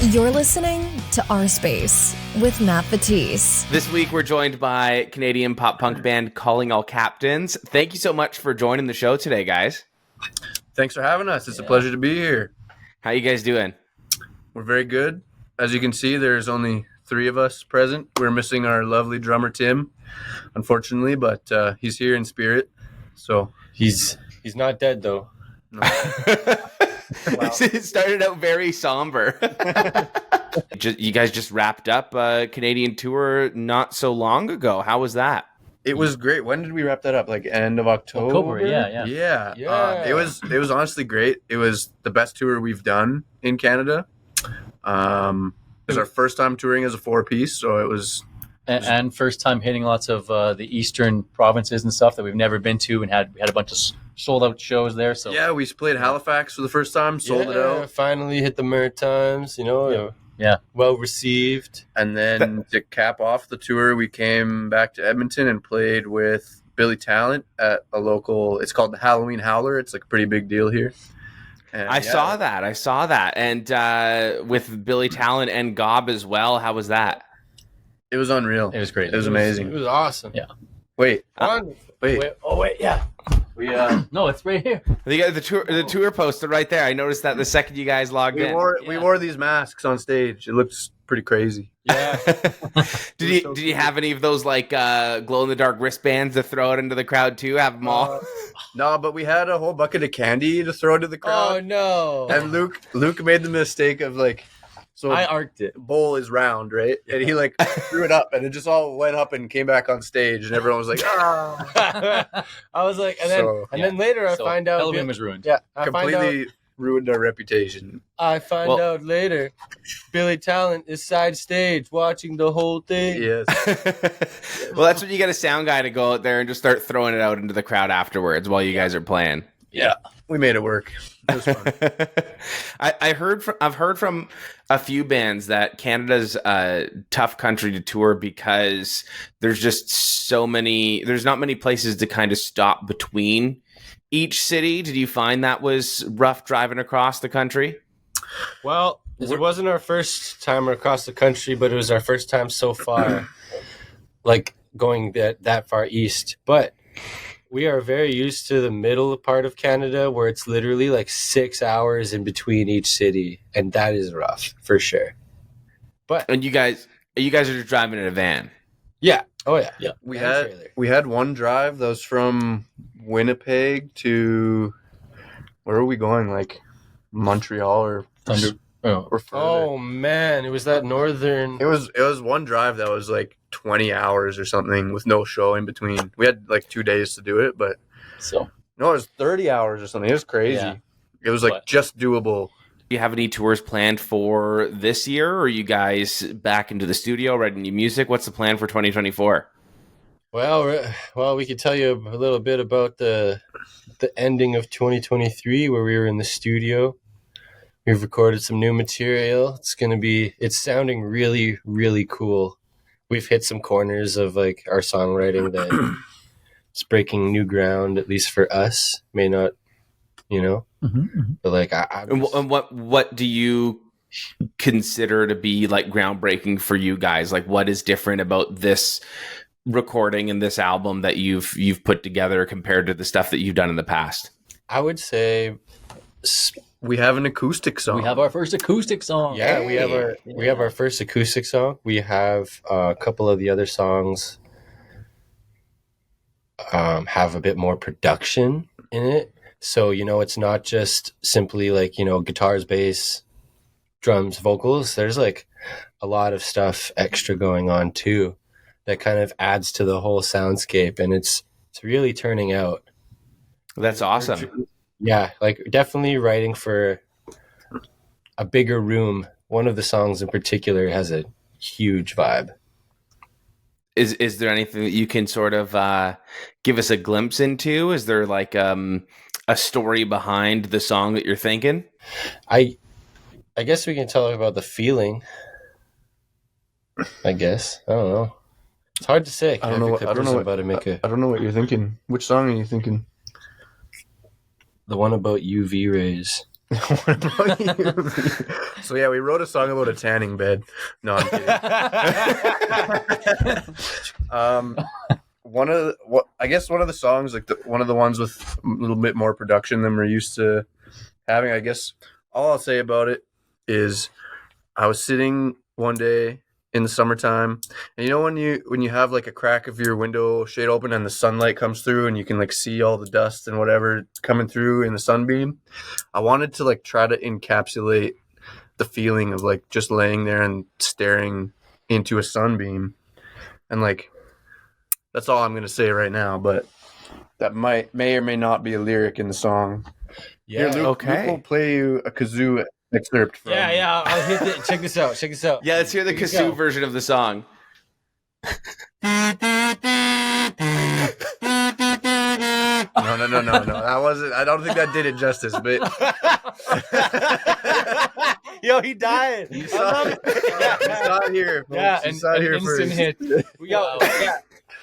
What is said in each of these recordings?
You're listening to OurSpace with Matt Vettese. This week, we're joined by Canadian pop punk band Calling All Captains. Thank you so much for joining the show today, guys. Thanks for having us. It's a pleasure to be here. How you guys doing? We're very good. As you can see, there's only 3 of us present. We're missing our lovely drummer, Tim, unfortunately, but he's here in spirit. So He's not dead, though. no. It started out very somber. You guys just wrapped up a Canadian tour not so long ago. How was that? It was great. When did we wrap that up? Like end of October? Yeah. It was honestly great. It was the best tour we've done in Canada. It was our first time touring as a 4-piece, so it was and first time hitting lots of the eastern provinces and stuff that we've never been to, and we had a bunch of sold out shows there. So yeah, we played Halifax for the first time, sold it out. Finally hit the Maritimes, Yeah. well received. And then to cap off the tour, we came back to Edmonton and played with Billy Talent at a local, it's called the Halloween Howler. It's like a pretty big deal here. And I saw that. And with Billy Talent and Gob as well, how was that? It was unreal. It was great. It was amazing. It was awesome. Yeah. Wait. Yeah. We No, it's right here. The tour poster right there. I noticed that the second you guys logged in. we wore these masks on stage. It looks pretty crazy. Yeah. Did you have any of those like glow in the dark wristbands to throw out into the crowd too? Have them all? No, but we had a whole bucket of candy to throw to the Oh crowd. no. And Luke made the mistake of so I arced it. bowl is round, right? And he threw it up, and it just all went up and came back on stage, and everyone was like, "Ah!" I was like, So- then later I So find out Halloween was ruined. Yeah, Completely ruined our reputation. I find out later Billy Talent is side stage watching the whole thing. Yes. Well, that's when you get a sound guy to go out there and just start throwing it out into the crowd afterwards while you guys are playing. Yeah. We made it work. It was fun. I've heard from a few bands that Canada's a tough country to tour because there's just there's not many places to kind of stop between each city. Did you find that was rough driving across the country? Well, it wasn't our first time across the country, but it was our first time so far, going that far east. But we are very used to the middle part of Canada, where it's literally 6 hours in between each city, and that is rough for sure. But And you guys are just driving in a van. yeah, oh yeah, Yeah. We And had trailer. we had one drive that was from Winnipeg to where are we going? Like Montreal or further. Oh man, it was that northern. It was one drive that was 20 hours or something with no show in between. We had 2 days to do it, but So no, it was 30 hours or something. It was crazy. Yeah. It was But- just doable. Do you have any tours planned for this year? Or are you guys back into the studio writing new music? What's the plan for 2024? Well, we could tell you a little bit about the ending of 2023, where we were in the studio. We've recorded some new material. It's sounding really, really cool. We've hit some corners of our songwriting that it's breaking new ground, at least for us. May not, but And what do you consider to be groundbreaking for you guys? What is different about this recording and this album that you've put together compared to the stuff that you've done in the past? I would say, We have an acoustic song. we have our first acoustic song. yeah, we have our first acoustic song. We have a couple of the other songs have a bit more production in it. So, it's not just simply guitars, bass, drums, vocals. There's a lot of stuff extra going on too that kind of adds to the whole soundscape, and it's really turning out. That's awesome. Yeah, definitely writing for a bigger room. One of the songs in particular has a huge vibe. Is there anything that you can sort of give us a glimpse into? Is there a story behind the song that you're thinking? I guess we can talk about the feeling. I guess. I don't know. It's hard to say. I don't know what you're thinking. Which song are you thinking? The one about UV rays. What about you? So yeah, we wrote a song about a tanning bed. No, I'm kidding. One of the songs, like one of the ones with a little bit more production than we're used to having. I guess all I'll say about it is I was sitting one day in the summertime, and you know when you have like a crack of your window shade open and the sunlight comes through and you can like see all the dust and whatever coming through in the sunbeam. I wanted to like try to encapsulate the feeling of like just laying there and staring into a sunbeam, and like that's all I'm gonna say right now. But that may or may not be a lyric in the song. Yeah. Here, Luke will play you a kazoo excerpt from. Yeah. I'll hit it. Check this out. Yeah, let's hear the kazoo version of the song. No. That wasn't. I don't think that did it justice. But Yo, he died. you saw it here. Folks. Yeah, you saw it here instant first. hit. Yeah.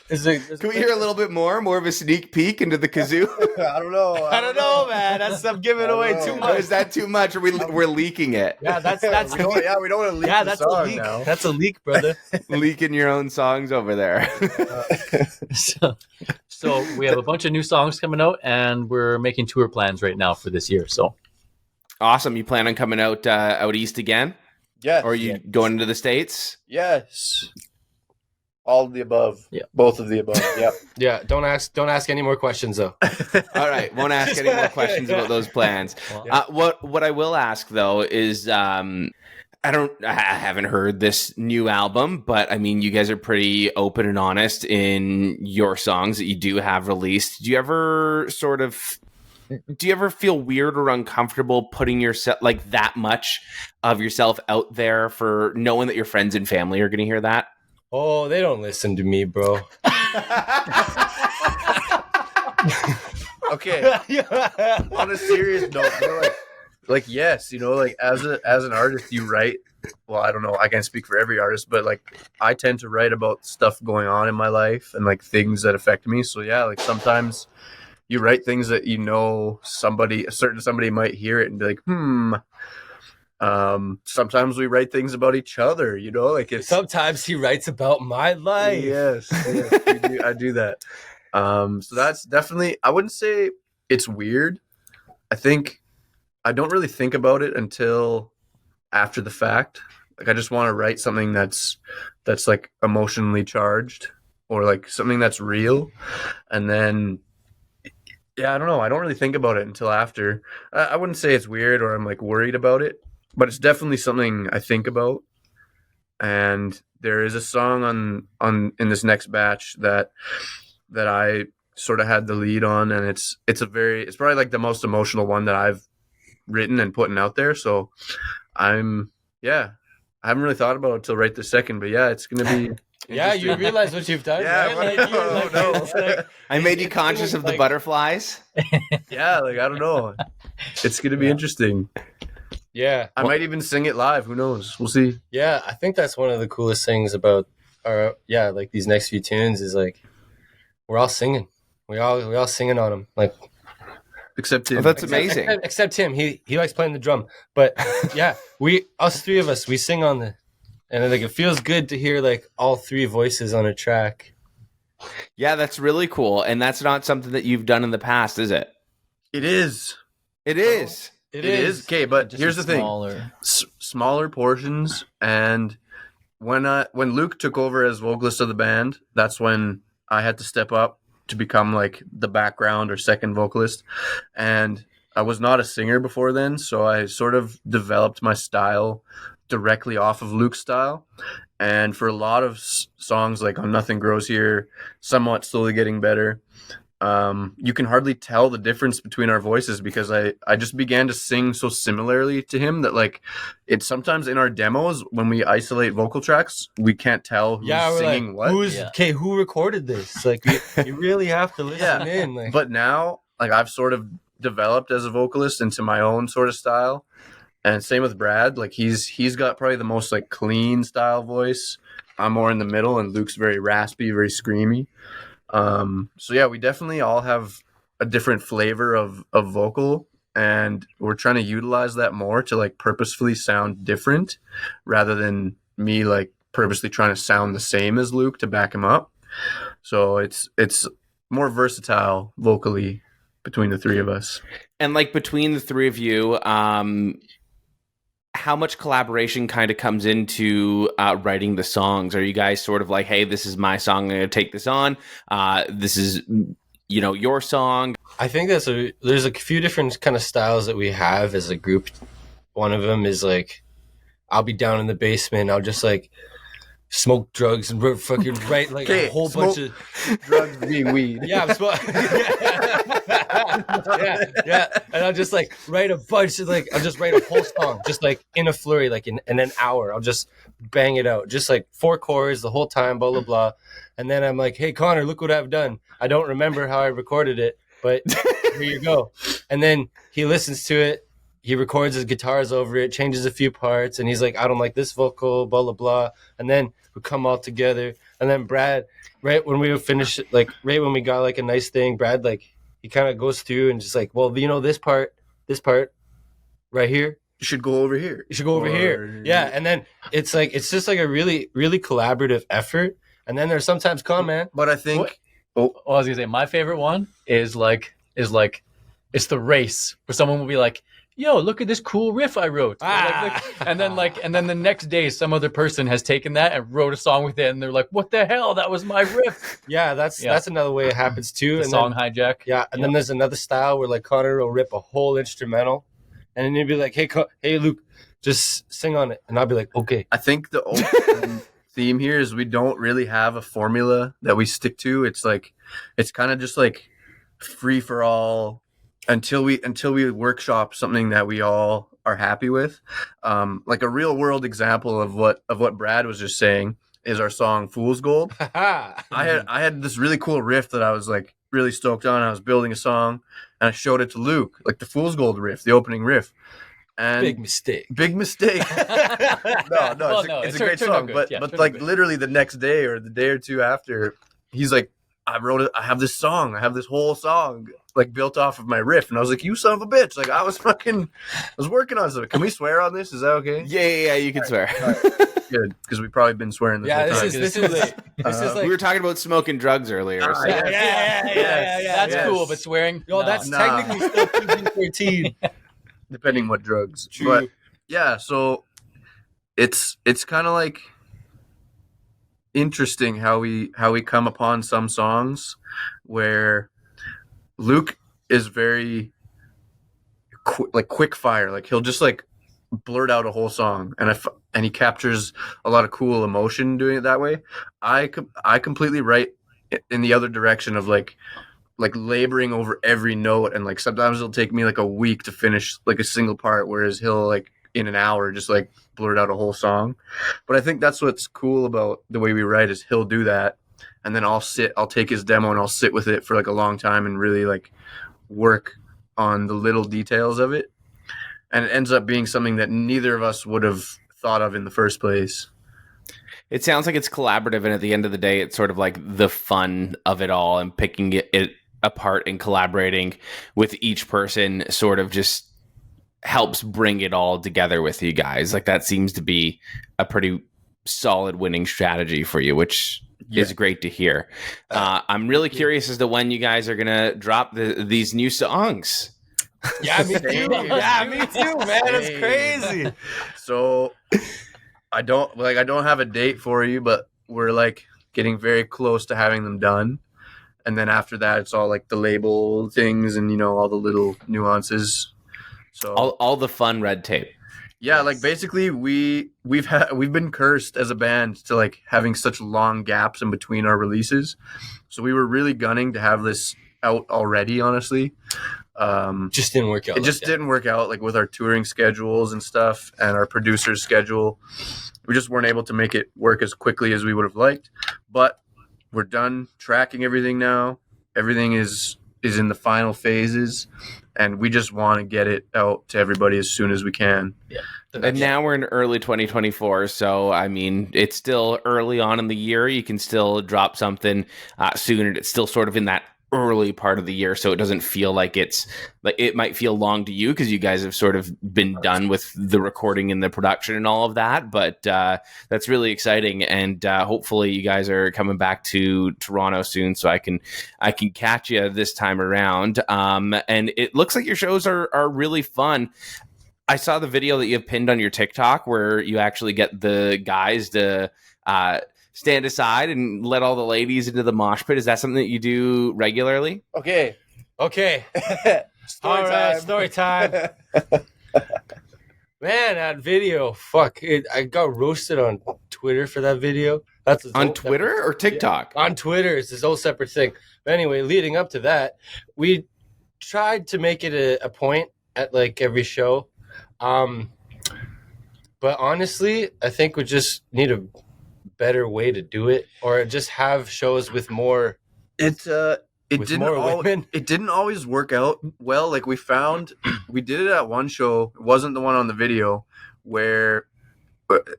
Can we hear a little bit more of a sneak peek into the kazoo? I don't know. I don't know, man. I'm giving away too Or much. is that too much? We're leaking it? Yeah, that's we don't want to leak the that's a song leak. now. That's a leak, brother. Leaking your own songs over there. So we have a bunch of new songs coming out, and we're making tour plans right now for this year. So Awesome. You plan on coming out east again? Yes. Or are you going into the States? Yes. All of the above. Yeah. Both of the above. Yep. Yeah, don't ask any more questions though. All right. Won't ask any more questions about those plans. What I will ask though is I haven't heard this new album, but I mean, you guys are pretty open and honest in your songs that you do have released. Do you ever feel weird or uncomfortable putting yourself like that much of yourself out there for knowing that your friends and family are going to hear that? Oh, they don't listen to me, bro. Okay. On a serious note, like yes, like as an artist, you write. Well, I don't know. I can't speak for every artist, but like I tend to write about stuff going on in my life and like things that affect me. So yeah, like sometimes you write things that a certain somebody might hear it and be like, sometimes we write things about each other, like it's Sometimes he writes about my life. yes I do that. So that's definitely, I wouldn't say it's weird. I think I don't really think about it until after the fact. Like I just want to write something that's like emotionally charged or like something that's real, and then I don't know, I don't really think about it until after. I wouldn't say it's weird or I'm like worried about it, but it's definitely something I think about. And there is a song on in this next batch that I sort of had the lead on, and it's probably like the most emotional one that I've written and putting out there. So I haven't really thought about it until right this second, but yeah, it's gonna be Yeah, you realize what you've done, Yeah, right? it's like- I made you conscious of the butterflies. yeah, like I don't know. It's gonna be interesting. Yeah. I might even sing it live. Who knows? We'll see. Yeah, I think that's one of the coolest things about like these next few tunes is like we're all singing. We all singing on them. Like Except him. Well, that's amazing. Except him. He likes playing the drum. But yeah, us three of us, we sing on and like it feels good to hear like all three voices on a track. Yeah, that's really cool. And that's not something that you've done in the past, is it? It is. It is. It is. Okay, but just here's the thing. smaller. Smaller portions, and when Luke took over as vocalist of the band, that's when I had to step up to become like the background or second vocalist. And I was not a singer before then, so I sort of developed my style directly off of Luke's style. And for a lot of songs like on Nothing Grows Here, somewhat slowly getting better, you can hardly tell the difference between our voices because I just began to sing so similarly to him that like it's sometimes in our demos when we isolate vocal tracks, we can't tell who's singing like, what. Who recorded this? Like you really have to listen in. Like. But now like I've sort of developed as a vocalist into my own sort of style. And same with Brad. Like he's got probably the most like clean style voice. I'm more in the middle and Luke's very raspy, very screamy. So yeah, we definitely all have a different flavor of vocal, and we're trying to utilize that more to like purposefully sound different rather than me like purposely trying to sound the same as Luke to back him up. So it's more versatile vocally between the three of us. And like between the three of you, how much collaboration kind of comes into writing the songs? Are you guys sort of like, hey, this is my song, I'm going to take this on. This is, your song. I think there's a few different kind of styles that we have as a group. One of them is like, I'll be down in the basement. I'll just like smoke drugs and fucking write like a whole bunch of drugs being weed. Yeah, I'm yeah. And I'll just like write a bunch of I'll just write a whole song, just like in a flurry, like in an hour. I'll just bang it out, just like 4 chords the whole time, blah blah blah. And then I'm like, hey Connor, look what I've done. I don't remember how I recorded it, but here you go. And then he listens to it. He records his guitars over it, changes a few parts, and he's like, I don't like this vocal, blah, blah, blah. And then we come all together. And then Brad, right when we would finish, right when we got like a nice thing, Brad, he kind of goes through and just like, well, this part right here. You should go over here. You should go over here. Yeah. And then it's just like a really, really collaborative effort. And then there's sometimes man. But I think, I was going to say, my favorite one is it's the race where someone will be like, yo, look at this cool riff I wrote. And then the next day, some other person has taken that and wrote a song with it. And they're like, what the hell? That was my riff. Yeah, that's another way it happens too. The song hijack. Yeah. And then there's another style where like Connor will rip a whole instrumental. And then he'll be like, hey, Luke, just sing on it. And I'll be like, okay. I think the old theme here is we don't really have a formula that we stick to. It's like, it's kind of just like free for all until we workshop something that we all are happy with. Like a real world example of what Brad was just saying is our song Fool's Gold. I had this really cool riff that I was like really stoked on. I was building a song and I showed it to Luke, like the Fool's Gold riff, the opening riff. And big mistake. No, it's a great song. But like literally the next day or the day or two after, he's like, I have this song. I have this whole song like built off of my riff. And I was like, you son of a bitch. Like I was working on something. Can we swear on this? Is that okay? Yeah, you can swear. Good, because we've probably been swearing this whole time. This is like, we were talking about smoking drugs earlier. So. Yeah. That's cool, but swearing? That's technically still PG-13. Depending what drugs. True. But yeah, so it's kind of like interesting how we come upon some songs where Luke is very quick fire. Like he'll just like blurt out a whole song, and he captures a lot of cool emotion doing it that way. I completely write in the other direction of like laboring over every note, and like sometimes it'll take me like a week to finish like a single part, whereas he'll like in an hour just like blurt out a whole song. But I think that's what's cool about the way we write is he'll do that, and then I'll take his demo and I'll sit with it for like a long time and really like work on the little details of it, and it ends up being something that neither of us would have thought of in the first place. It sounds like it's collaborative, and at the end of the day, it's sort of like the fun of it all, and picking it apart and collaborating with each person sort of just helps bring it all together with you guys. Like that seems to be a pretty solid winning strategy for you, which is great to hear. I'm really curious as to when you guys are gonna drop these new songs. Yeah, me too. Yeah, me too, man. It's crazy. So I don't have a date for you, but we're like getting very close to having them done. And then after that, it's all like the label things and, all the little nuances. So all the fun red tape. Yeah, like basically we've been cursed as a band to like having such long gaps in between our releases. So we were really gunning to have this out already, honestly. Just didn't work out. It just didn't work out like with our touring schedules and stuff and our producer's schedule. We just weren't able to make it work as quickly as we would have liked. But we're done tracking everything now. Everything is in the final phases, and we just want to get it out to everybody as soon as we can. Yeah. And now we're in early 2024, so I mean, it's still early on in the year. You can still drop something soon, and it's still sort of in that early part of the year, so it doesn't feel like it's like it might feel long to you because you guys have sort of been done with the recording and the production and all of that. But that's really exciting, and hopefully you guys are coming back to Toronto soon, so I can catch you this time around. And it looks like your shows are really fun. I saw the video that you have pinned on your TikTok where you actually get the guys to stand aside and let all the ladies into the mosh pit. Is that something that you do regularly? Okay. Story time. Man, that video, I got roasted on Twitter for that video. That's on Twitter or TikTok? Yeah, on Twitter. It's this whole separate thing. But anyway, leading up to that, we tried to make it a point at like every show. But honestly, I think we just need a better way to do it, or just have shows with more. It didn't always work out well. Like we found, we did it at one show. It wasn't the one on the video where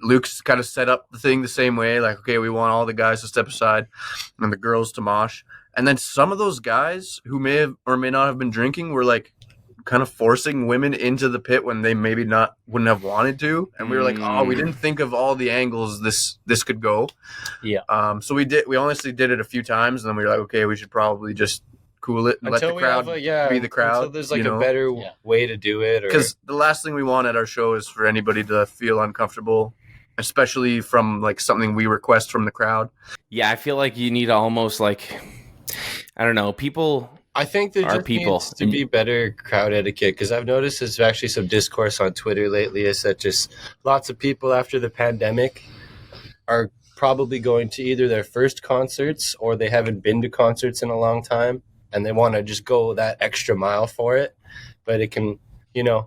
Luke's kind of set up the thing the same way. Like, okay, we want all the guys to step aside and the girls to mosh. And then some of those guys who may have or may not have been drinking were like kind of forcing women into the pit when they maybe wouldn't have wanted to. And we were like, oh, we didn't think of all the angles this could go. Yeah. So we honestly did it a few times, and then we were like, okay, we should probably just cool it and let the crowd be the crowd. Until there's like a better way to do it. Because the last thing we want at our show is for anybody to feel uncomfortable, especially from like something we request from the crowd. Yeah, I feel like you need to almost like, I don't know, people. I think there just needs to be better crowd etiquette, because I've noticed there's actually some discourse on Twitter lately is that just lots of people after the pandemic are probably going to either their first concerts or they haven't been to concerts in a long time and they want to just go that extra mile for it. But it can, it's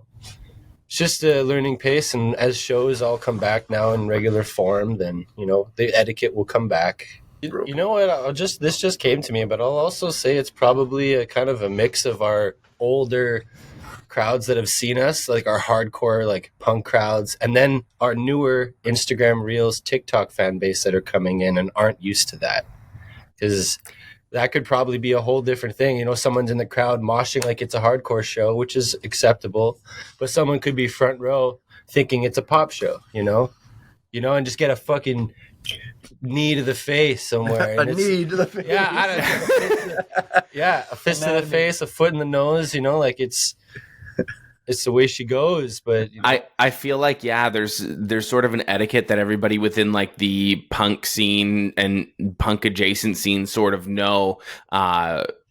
just a learning pace, and as shows all come back now in regular form, then, the etiquette will come back. You know what? This just came to me, but I'll also say it's probably a kind of a mix of our older crowds that have seen us, like our hardcore, like punk crowds, and then our newer Instagram Reels, TikTok fan base that are coming in and aren't used to that. Because that could probably be a whole different thing. Someone's in the crowd moshing like it's a hardcore show, which is acceptable, but someone could be front row thinking it's a pop show, and just get a fucking knee to the face somewhere. A knee to the face. Yeah, a fist to the face, a foot in the nose. Like it's the way she goes. But I feel like there's sort of an etiquette that everybody within like the punk scene and punk adjacent scene sort of know.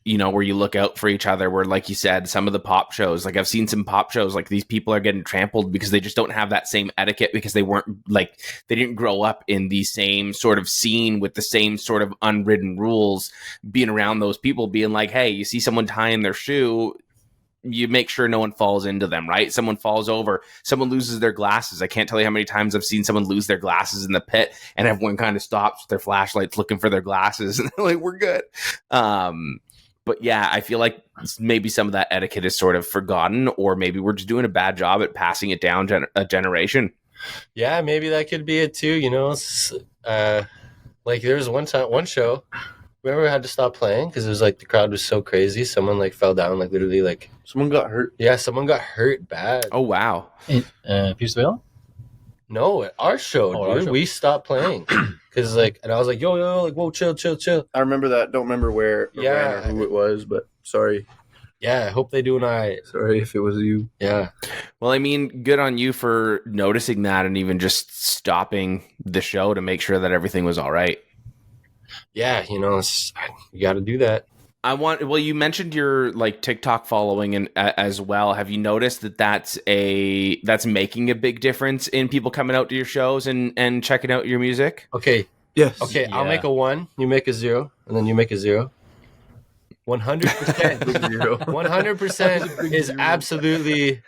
Where you look out for each other, where, like you said, some of the pop shows, like I've seen some pop shows, like these people are getting trampled because they just don't have that same etiquette, because they didn't grow up in the same sort of scene with the same sort of unwritten rules, being around those people, being like, hey, you see someone tying their shoe, you make sure no one falls into them, right? Someone falls over, someone loses their glasses. I can't tell you how many times I've seen someone lose their glasses in the pit and everyone kind of stops with their flashlights looking for their glasses and they're like, we're good. But yeah, I feel like maybe some of that etiquette is sort of forgotten, or maybe we're just doing a bad job at passing it down a generation. Yeah, maybe that could be it too. Like there was one show, remember we had to stop playing because it was like the crowd was so crazy. Someone like fell down, like literally like someone got hurt. Yeah, someone got hurt bad. Oh wow! Petersville? No, at our show, dude. Our show. We stopped playing. Cause and I was like, yo, like, whoa, chill. I remember that. Don't remember where or who it was, but sorry. Yeah, I hope they do an eye. Sorry if it was you. Yeah. Well, I mean, good on you for noticing that and even just stopping the show to make sure that everything was all right. Yeah, you got to do that. You mentioned your like TikTok following and as well. Have you noticed that's making a big difference in people coming out to your shows and checking out your music? Okay. Yes. Okay. Yeah. I'll make a 1, you make a 0, and then you make a 0. 100%. 100% is absolutely.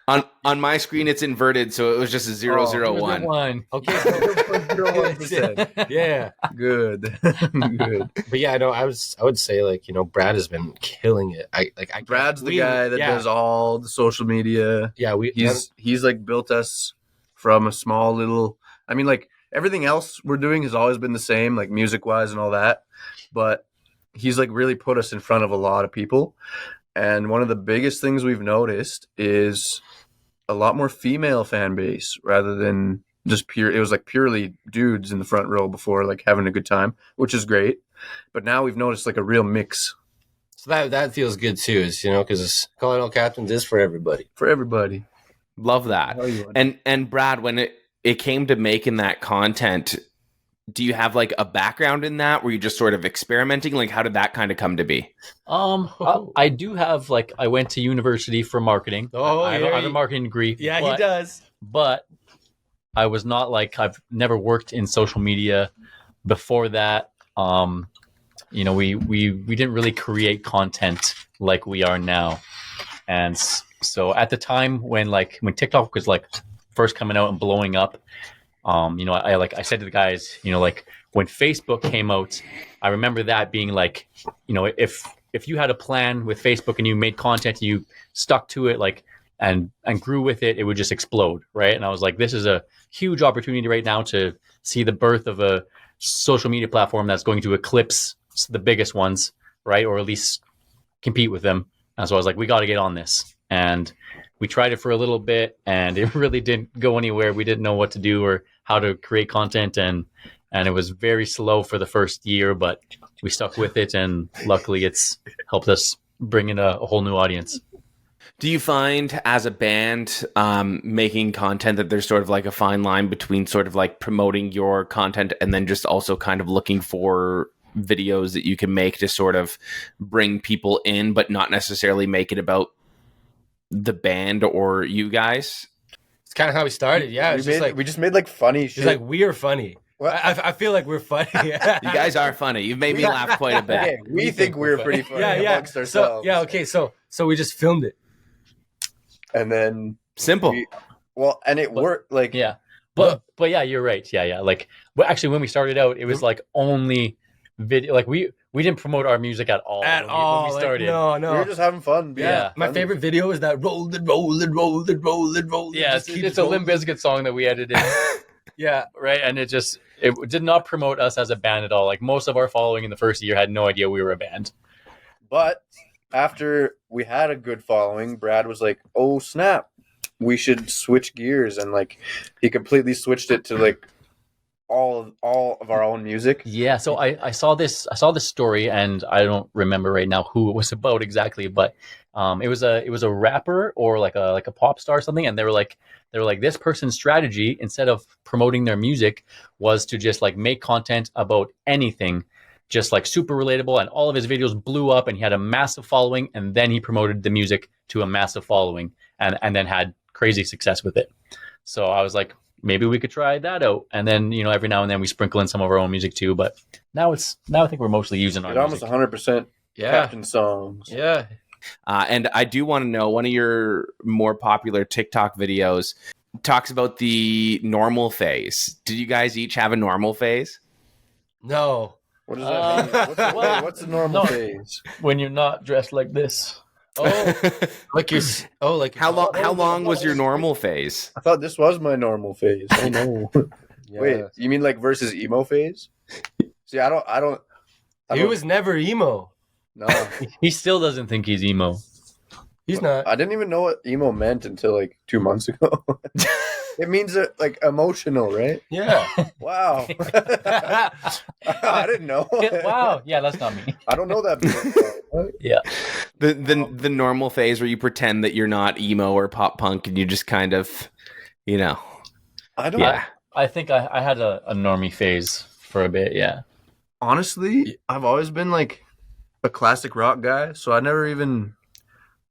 On my screen, it's inverted, so it was just a 001. Okay. 1%. Yeah. Good. But yeah, I would say like, Brad has been killing it. Brad's the guy that does all the social media. Yeah, he's like built us from a small little. I mean, like everything else we're doing has always been the same, like music wise and all that. But he's like really put us in front of a lot of people. And one of the biggest things we've noticed is a lot more female fan base rather than just pure. It was like purely dudes in the front row before, like having a good time, which is great. But now we've noticed like a real mix. So that feels good too, is because calling all captains is for everybody. For everybody. Love that. And Brad, when it came to making that content, do you have like a background in that? Were you just sort of experimenting? Like, how did that kind of come to be? I do have like, I went to university for marketing. I have a marketing degree. Yeah, he does. But I was not like, I've never worked in social media before that. We didn't really create content like we are now. And so at the time when TikTok was like first coming out and blowing up, I said to the guys, like when Facebook came out, I remember that being like, if you had a plan with Facebook and you made content and you stuck to it, like, and grew with it, it would just explode. Right. And I was like, this is a huge opportunity right now to see the birth of a social media platform that's going to eclipse the biggest ones. Right. Or at least compete with them. And so I was like, we got to get on this. And we tried it for a little bit and it really didn't go anywhere. We didn't know what to do or how to create content. And it was very slow for the first year, but we stuck with it. And luckily it's helped us bring in a whole new audience. Do you find as a band making content that there's sort of like a fine line between sort of like promoting your content and then just also kind of looking for videos that you can make to sort of bring people in, but not necessarily make it about the band or you guys? It's kind of how we started. Yeah, We just made like funny shit. It's like we are funny. I feel like we're funny. You guys are funny. You've made me laugh quite a bit. Okay, we think we're pretty funny amongst ourselves. So we just filmed it. And then simple. It worked. Like, yeah, but yeah, you're right. Yeah. Like, actually, when we started out, it was like only video. Like we didn't promote our music at all. When we started. Like, no. We were just having fun. Yeah. My favorite video is that roll it. Yeah, it's a Limp Bizkit song that we edited. Yeah, right. And it did not promote us as a band at all. Like most of our following in the first year had no idea we were a band. But after we had a good following, Brad was like, "Oh snap, we should switch gears," and like he completely switched it to like all of our own music. Yeah, so I saw this story, and I don't remember right now who it was about exactly, but it was a rapper or like a pop star or something, and they were like this person's strategy instead of promoting their music was to just like make content about anything. Just like super relatable, and all of his videos blew up and he had a massive following, and then he promoted the music to a massive following and then had crazy success with it. So I was like, maybe we could try that out. And then, every now and then we sprinkle in some of our own music too, but now I think we're mostly using our music. Almost 100% Captain songs. Yeah. And I do want to know, one of your more popular TikTok videos talks about the normal phase. Did you guys each have a normal phase? No. What does that mean? What's the normal phase? When you're not dressed like this. How long was your normal phase? I thought this was my normal phase. Oh no. Yeah. Wait, you mean like versus emo phase? See, I don't. He was never emo. No. He still doesn't think he's emo. He's not. I didn't even know what emo meant until like 2 months ago. It means like emotional, right? Yeah. Wow. I didn't know. Wow. Yeah, that's not me. I don't know that. Yeah. The normal phase where you pretend that you're not emo or pop punk and you just kind of, I don't. Yeah. I think I had a normie phase for a bit. Yeah. Honestly, I've always been like a classic rock guy, so I never even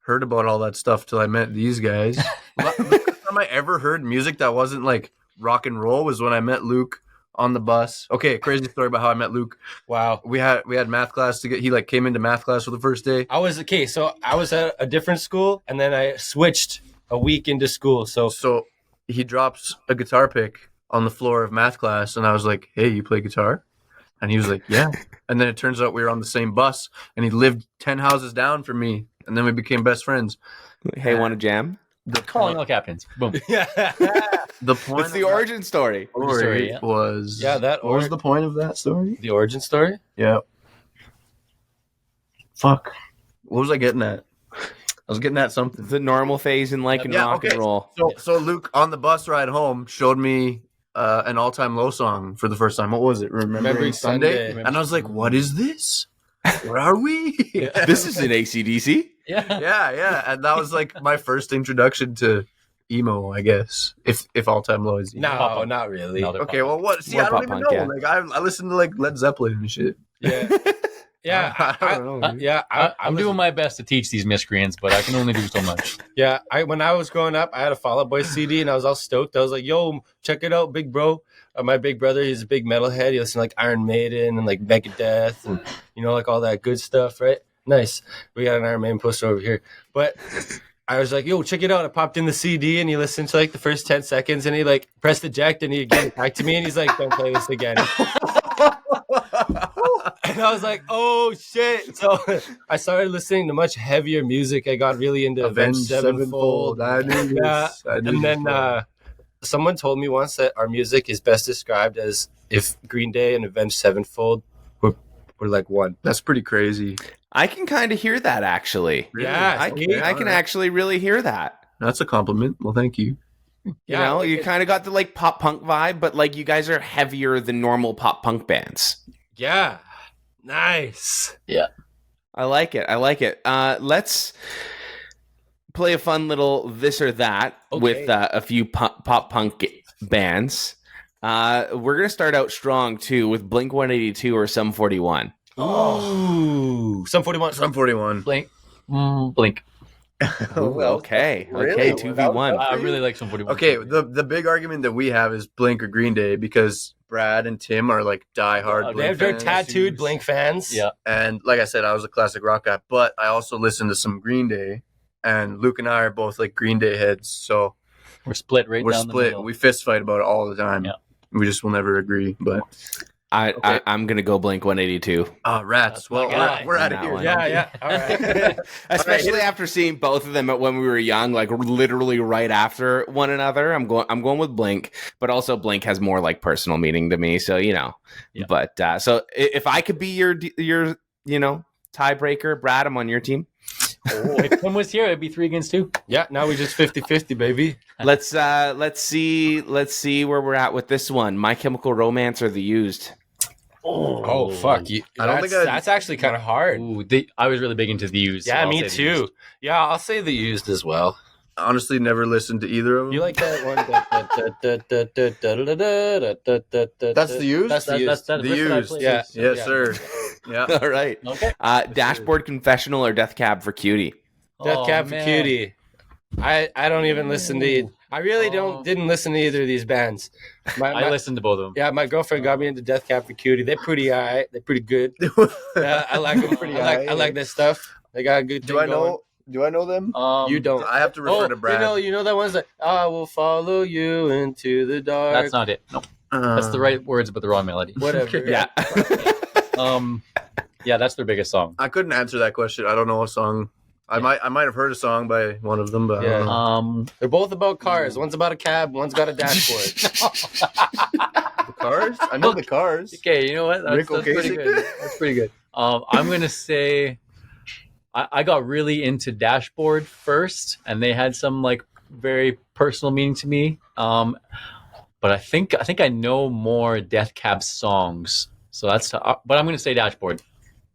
heard about all that stuff till I met these guys. The first time I ever heard music that wasn't like rock and roll was when I met Luke on the bus. Okay, crazy story about how I met Luke. Wow. We had math class to get. He like came into math class for the first day. I was at a different school, and then I switched a week into school. So he drops a guitar pick on the floor of math class, and I was like, "Hey, you play guitar?" And he was like, "Yeah." And then it turns out we were on the same bus, and he lived 10 houses down from me, and then we became best friends. Hey, want to jam? Calling all captains. Boom. The point. What's the origin story? Story yeah. was what was the point of that story? The origin story? Yeah. Fuck. What was I getting at? I was getting at something. The normal phase in like rock and roll. So Luke on the bus ride home showed me an all-time low song for the first time. What was it? Remembering Sunday? And I was like, what is this? Where are we? This is an AC/DC. Yeah. And that was like my first introduction to emo, I guess. If all-time low is emo. No, not really. No, Okay, well, what? See, More I don't pop even punk, know. yeah. Like I listen to like Led Zeppelin and shit. Yeah. Yeah. I don't know. Dude. I'm doing my best to teach these miscreants, but I can only do so much. Yeah, when I was growing up, I had a Fall Out Boy CD, and I was all stoked. I was like, "Yo, check it out, big bro." My big brother, he's a big metalhead. He listens to like Iron Maiden and like Megadeth, and like all that good stuff, right? Nice. We got an Iron Maiden poster over here, but I was like, "Yo, check it out." I popped in the CD, and he listened to like the first 10 seconds, and he like pressed eject, and he gave it back to me, and he's like, "Don't play this again." And I was like, oh shit. So I started listening to much heavier music. I got really into Avenged Sevenfold. And then someone told me once that our music is best described as if Green Day and Avenged Sevenfold were like one. That's pretty crazy. I can kind of hear that actually. Really? Yeah, I can actually really hear that. That's a compliment. Well, thank you. You know, you kind of got the like pop punk vibe, but like you guys are heavier than normal pop punk bands. Yeah. Nice. I like it. Let's play a fun little this or that with a few pop punk bands. We're gonna start out strong too with Blink 182 or Sum 41. Ooh. Sum 41. Sum 41. Blink. Blink. Ooh, okay. Really? 2v1. I really like Sum 41. Okay, the big argument that we have is Blink or Green Day because Brad and Tim are like diehard Blink They're fans. tattooed Blink fans. Yeah. And like I said, I was a classic rock guy, but I also listened to some Green Day. And Luke and I are both like Green Day heads, so We're split right we're down the split. middle. We fist fight about it all the time. Yeah. We just will never agree. But I'm gonna go Blink 182. rats. Well, guy. we're out of That here. one. Yeah. All right. Especially after seeing both of them when we were young, like literally right after one another. I'm going with Blink, but also Blink has more like personal meaning to me. So Yeah. But so if I could be your tiebreaker, Brad, I'm on your team. If Tim was here, it'd be 3-2. Yeah, now we just 50-50, baby. Let's see where we're at with this one. My Chemical Romance or The Used. Oh, fuck. I don't think that's actually kind of hard. Ooh, I was really big into the used. Yeah, so I'll me say the too. used. Yeah, I'll say the used as well. Honestly, never listened to either of them. You like that one? That's the Used? That's the used. That's The riff that I Used. played. Yeah. Yes, sir. Yeah. All right. Okay. Dashboard Confessional or Death Cab for Cutie. Death Cab for man. Cutie. I don't even listen to. I really didn't listen to either of these bands. I listened to both of them. Yeah, my girlfriend got me into Death Cab for Cutie. They're pretty alright. They're pretty good. I like them. I like their stuff. They got a good thing going. Do I know them? You don't. I have to refer to Brad. You know that one's like, I will follow you into the dark. That's not it. No, that's the right words, but the wrong melody. Whatever. Yeah. Yeah, that's their biggest song. I couldn't answer that question. I don't know a song. I might have heard a song by one of them, but I don't know. They're both about cars. One's about a cab. One's got a dashboard. The Cars? I know the Cars. Okay, you know what? That's Rick pretty Ocasek? good. That's pretty good. I'm gonna say I got really into Dashboard first, and they had some like very personal meaning to me. But I think I know more Death Cab songs, so that's. But I'm gonna say Dashboard.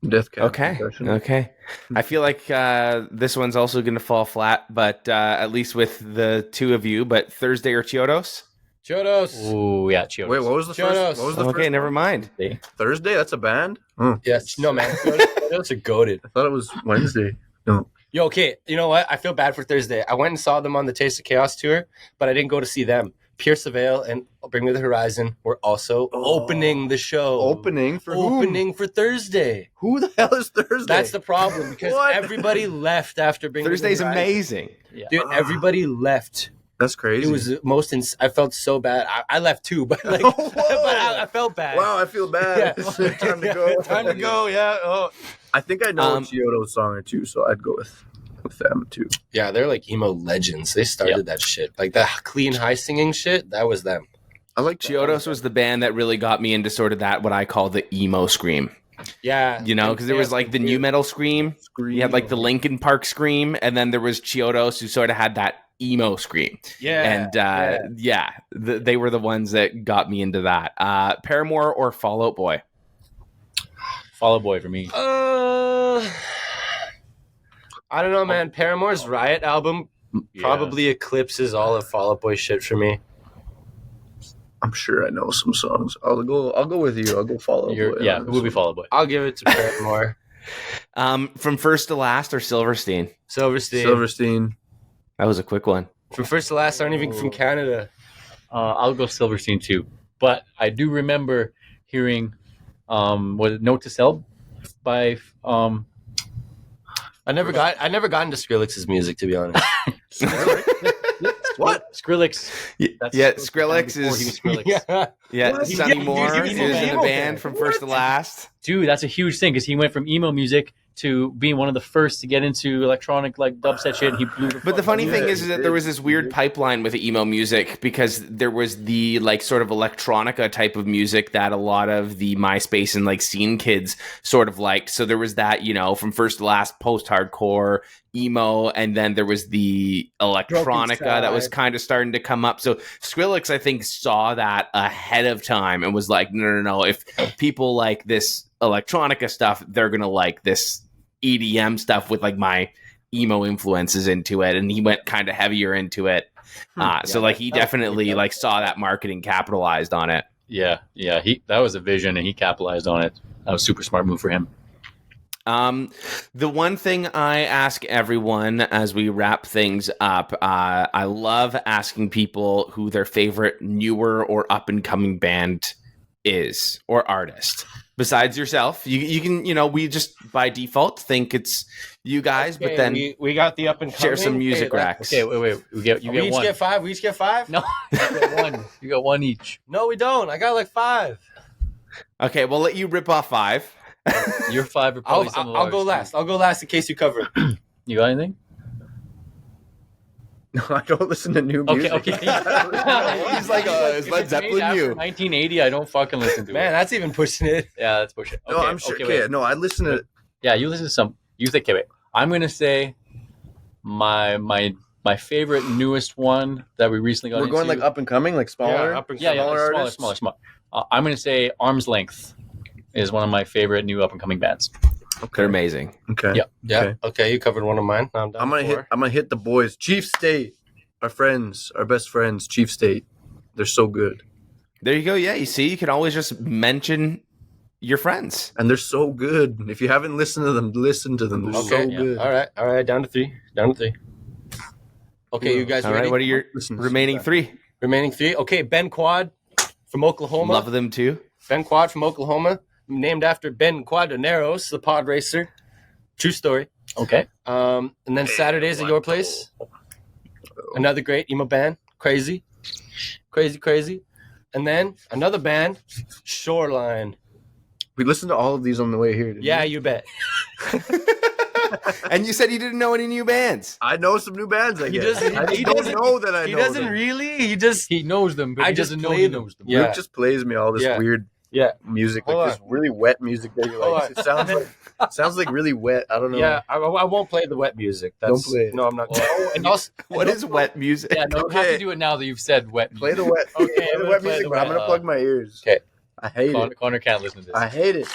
Death Cab. Okay. I feel like this one's also going to fall flat, but at least with the two of you. But Thursday or Chiodos? Chodos. Ooh, yeah, Chiodos. Wait, what was the first? What was the Okay, first never one? mind. Thursday? That's a band? Yes. No, man. Chodos are goated. I thought it was Wednesday. Yo, okay. You know what? I feel bad for Thursday. I went and saw them on the Taste of Chaos tour, but I didn't go to see them. Pierce the Veil and Bring Me the Horizon were also opening the show. Opening for Opening for Thursday. Who the hell is Thursday? That's the problem because What? everybody left after Bring Thursday's Me the Horizon. amazing. Yeah. Dude, everybody left. That's crazy. It was the most. I felt so bad. I left too, but like, but I felt bad. Wow, I feel bad. Yeah. Time to go. Time to go. Yeah. Oh. I think I know a Chiodo song or two, so I'd go with them too. Yeah, they're like emo legends. They started that shit. Like the clean high singing shit. That was them. I like Chiodos was the band that really got me into sort of that, what I call the emo scream. Yeah. You know, because there was like the new metal scream. You had like the Linkin Park scream, and then there was Chiodos, who sort of had that emo scream. Yeah. And they were the ones that got me into that. Paramore or Fall Out Boy? Fall Out Boy for me. I don't know, man. Paramore's Riot album probably eclipses all of Fall Out Boy shit for me. I'm sure I know some songs. I'll go with you. I'll go Fall Out Boy. Yeah, who would be Fall Out Boy? I'll give it to Paramore. From First to Last or Silverstein? Silverstein. That was a quick one. From First to Last aren't even from Canada. I'll go Silverstein too. But I do remember hearing was it Note to Self by I never got into Skrillex's music, to be honest. What? Skrillex. Skrillex Before he was Skrillex. Yeah. Sonny Moore he is was in emo the band from First to Last. Dude, that's a huge thing because he went from emo music to being one of the first to get into electronic like dubstep shit. He blew But the funny thing is that there was this weird pipeline with emo music because there was the like sort of electronica type of music that a lot of the MySpace and like scene kids sort of liked. So there was that, you know, from First to Last, post-hardcore, emo, and then there was the electronica that was kind of starting to come up. So Skrillex, I think, saw that ahead of time and was like, no. If people like this electronica stuff, they're gonna like this EDM stuff with like my emo influences into it, and he went kind of heavier into it. So like he definitely like saw that marketing, capitalized on it. Yeah. That was a vision, and he capitalized on it. That was a super smart move for him. The one thing I ask everyone as we wrap things up, I love asking people who their favorite newer or up and coming band is or artist. Besides yourself, you can, you know, we just by default think it's you guys, Okay, but then we got the up and coming. share some music racks. Okay, wait. You get We one. each get five. We each get five. No, you get one. You got one each. No, we don't. I got like five. Okay, we'll let you rip off five. Your five are probably some of I'll ours, go too. last. I'll go last in case you cover it. You got anything? No, I don't listen to new music. Okay. He's like, is Led Zeppelin after you? 1980, I don't fucking listen to Man, it. that's even pushing it. Yeah, that's bullshit. No, I'm sure. Okay, wait. no, I listen to. Yeah, you listen to some. You think, okay, wait. I'm gonna say my favorite newest one that we recently got We're into. going like up and coming, like smaller. up and Yeah, smaller artists? smaller. I'm gonna say Arm's Length is one of my favorite new up and coming bands. They're amazing. Okay. Yep. Yeah. Okay, you covered one of mine. Now I'm down I'm gonna hit the boys. Chief State, our friends, our best friends. Chief State, they're so good, There you go. Yeah, you see, you can always just mention your friends. and they're so good. If you haven't listened to them, listen to them. They're so Okay, good. All right. Down to three. Okay, you guys All ready? right, what are your Listen to remaining that. three? Remaining three. Okay, Ben Quad from Oklahoma. Love them too. Ben Quad from Oklahoma, named after Ben Quadraneros, the pod racer. True story. Okay. And then Saturdays at your place. Another great emo band, Crazy. And then another band, Shoreline. We listened to all of these on the way here. Didn't Yeah, we? you bet. And you said you didn't know any new bands. I know some new bands. I He guess. doesn't- I he don't doesn't- know that I He know doesn't them. really. He just. He knows them, but I he just doesn't know play he them. knows them. Yeah. Luke just plays me all this Yeah. weird Yeah. music, Hold like this really wet music that he Hold likes. It sounds like really wet. I don't know. Yeah, I won't play the wet music. Don't play it. No, I'm not. And also, What is wet music? Yeah, no, you have Okay. to do it now that you've said wet. Play the wet. Okay, play I'm the gonna wet play music, the but I'm wet, gonna plug my ears. Okay. I hate it. Connor can't listen to this. I hate it.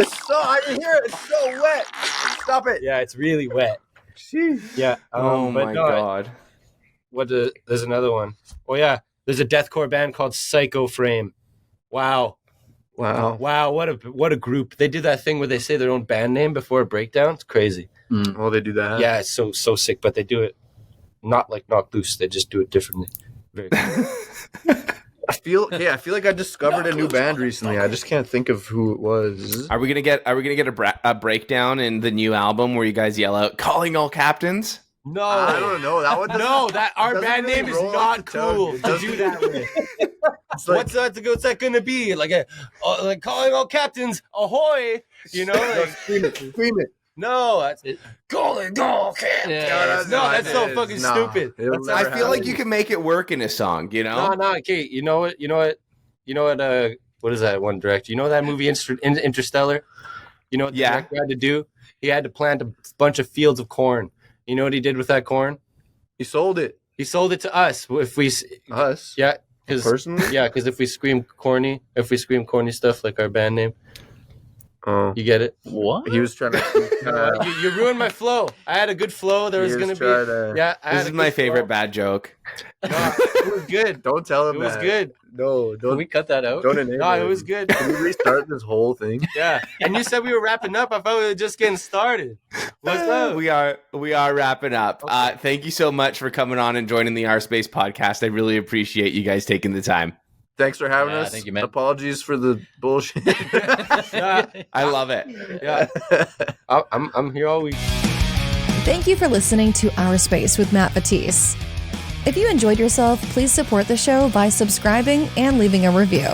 It's so. I can hear it. It's so wet. Stop it. Yeah, it's really wet. Jeez. Yeah. Oh but my no, god. There's another one. Oh yeah, there's a deathcore band called Psycho Frame. Wow, Wow. what a group. They do that thing where they say their own band name before a breakdown. It's crazy. Oh, they do that. Yeah, it's so sick. But they do it not like Knocked Loose. They just do it differently. Very cool. I feel like I discovered a new band recently. I just can't think of who it was. Are we gonna get a breakdown in the new album where you guys yell out "Calling all captains"? No, I don't know. That one. no, that our doesn't band really name is roll off not the tongue. cool It to doesn't- do that with. It's like, What's that going to be? Like calling all captains, ahoy! You know, like scream it. no, that's it. Calling all captains. Yeah, No, that's so fucking stupid. It'll That's never I feel like happen. you can make it work in a song. You know. No. Okay, you know what? what is that one director? You know that movie Interstellar? You know what the Yeah. director had to do? He had to plant a bunch of fields of corn. You know what he did with that corn? He sold it. He sold it to us. If we, Us? yeah, because Personally? yeah, because if we scream corny stuff like our band name, Oh. you get it. What? He was trying to. You ruined my flow. I had a good flow. There was gonna be. Yeah, I This had is a my good favorite flow. bad joke. No, it was good. Don't tell him It was that. good. No, Can don't. we cut that out? Don't enable No, it him. was good. Can we restart this whole thing? Yeah, and you said we were wrapping up. I thought we were just getting started. What's up? We are wrapping up. Thank you so much for coming on and joining the OurSpace podcast. I really appreciate you guys taking the time. Thanks for having Yeah, us. thank you, man. Apologies for the bullshit. Yeah, I love it. yeah. I'm here all week. Thank you for listening to Our Space with Matt Vettese. If you enjoyed yourself, please support the show by subscribing and leaving a review.